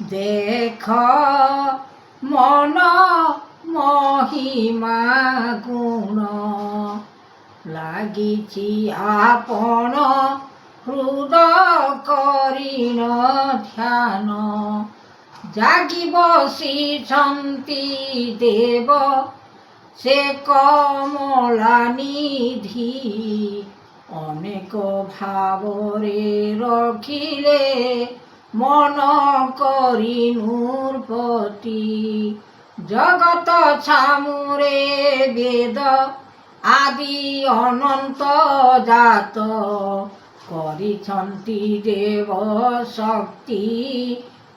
দেখ মন মহিমা গুণ লাগিছি আপন হৃদয় করিণ ধ্যান জাগি বসিছন্তি দেব সে কমলা নিধি অনেক ভাবরে রখিলে মন করি নূরপতি জগত ছামুরে বেদ আদি অনন্ত জাত କରିଛନ୍ତି দেব শক্তি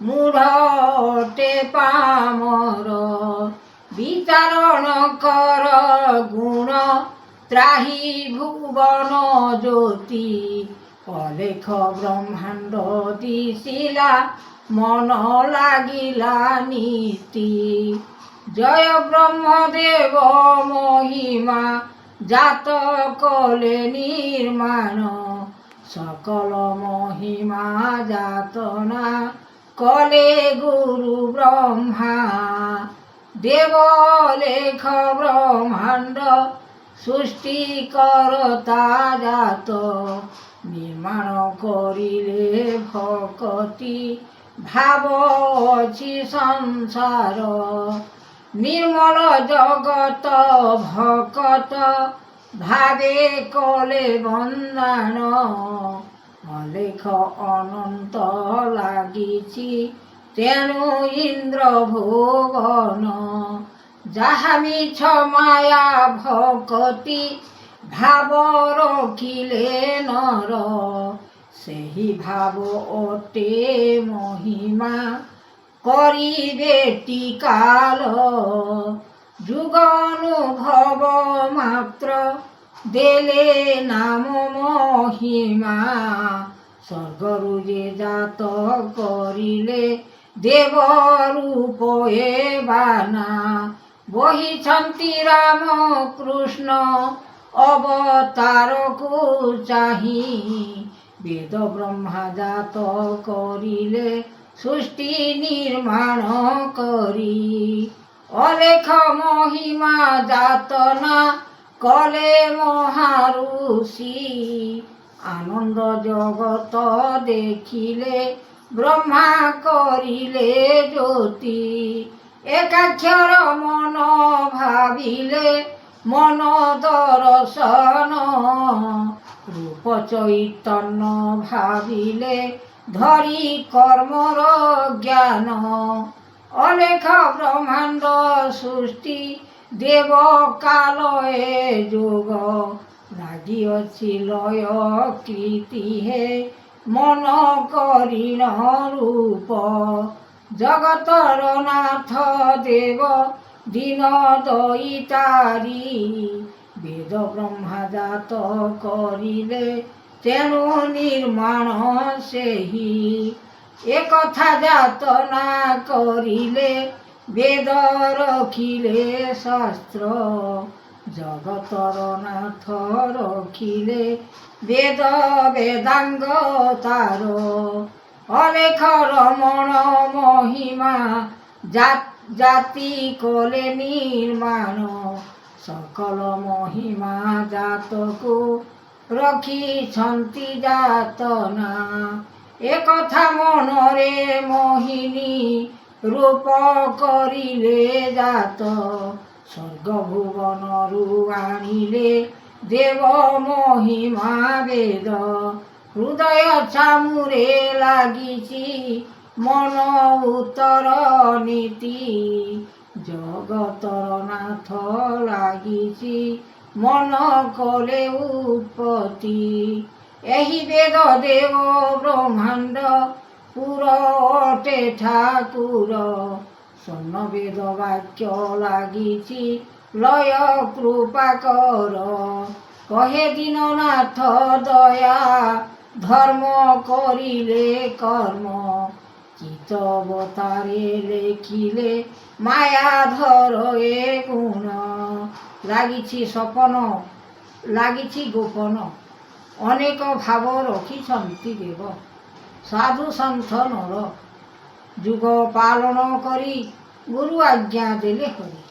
মূঢ়ଟେ পামর বিচারণ কর গুণ ত্রাহি ভুবন জ্যোতি অলেখ ব্রহ্মাণ্ড দিশিলা মন লাগিলা নীতি জয় ব্রহ্মদেব মহিমা জাত কলে নির্মাণ সকল মহিমা যাতনা কলে গুরু ব্রহ্মা দেব লেখ ব্রহ্মাণ্ড সৃষ্টি করতা জাত নির্মাণ করিলে ভকতি ভাব অছি সংসার নির্মল জগত ভকত ভাবে কলে বন্দান অলেখ অনন্ত লাগিছি তেণু ইন্দ্র ভুবন যাহা মিছ মায়া ভকতি ভাব রখিলে নর ସେହି ଭାବ ଅଟେ ମହିମା କରିବେ ଟିକାଲ ଯୁଗ ଅନୁଭବ ମାତ୍ର ଦେଲେ ନାମ ମହିମା ସ୍ୱର୍ଗରୁ ଯେ ଜାତ କରିଲେ ଦେବ ରୂପ ଏ ବାନା ବହିଛନ୍ତି ରାମ କୃଷ୍ଣ ଅବତାରକୁ ଚାହିଁ বেদ ব্রহ্মা জাত করিলে সৃষ্টি নির্মাণ করি অলেখ মহিমা যাতনা কলে মহারুষি আনন্দ জগত দেখিলে ব্রহ্মা করিলে জ্যোতি একাক্ষর মন ভাবিলে মন দর্শন রূপ চৈতন্য ভাবিলে ধরি কর্মর জ্ঞান অলেখ ব্রহ্মাণ্ড সৃষ্টি দেব কালয়ে যোগ লাগিଅছি লয় কৃতি হে মন করিণ রূপ জগতর নাথ দেব দীন দয়িতারি বেদ ব্রহ্মা জাত করিলে তেণু নির্মাণ ସେହି একথা যাতনা করিলে বেদ রখিলে শাস্ত্র জগতর নাথ রখিলে বেদ বেদাঙ্গ তার অলেখ রমণ মহিমা জাতি কলে নির্মাণ সকল মহিমা জাতকু রখিছন্তি যাতনা একথা মনরে মোহিনী রূপ করিলে জাত স্বর্গ ভুবনরু আনিলে দেব মহিমা বেদ হৃদয় চামুরে লাগিছি মন উত্তর নীতি জগতর নাথ লাগিছি মন কলে উৎপত্তি ଏହି ବେଦ ଦେବ ବ୍ରହ୍ମାଣ୍ଡ ପୁର ଅଟେ ଠାକୁର ସ୍ୱର୍ଣ୍ଣ ବେଦ ବାକ୍ୟ ଲାଗିଛି ଲୟ କୃପା କର କହେ ଦୀନନାଥ ଦୟା ଧର୍ମ କରିଲେ କର୍ମ ଚିତ ଅବତାରେ ଲେଖିଲେ ମାୟାଧର ଏ ଗୁଣ ଲାଗିଛି ସପନ ଲାଗିଛି ଗୋପନ ଅନେକ ଭାବ ରଖିଛନ୍ତି ଦେବ ସାଧୁ ସନ୍ଥ ନର ଯୁଗ ପାଳନ କରି ଗୁରୁ ଆଜ୍ଞା ଦେଲେ ହରି।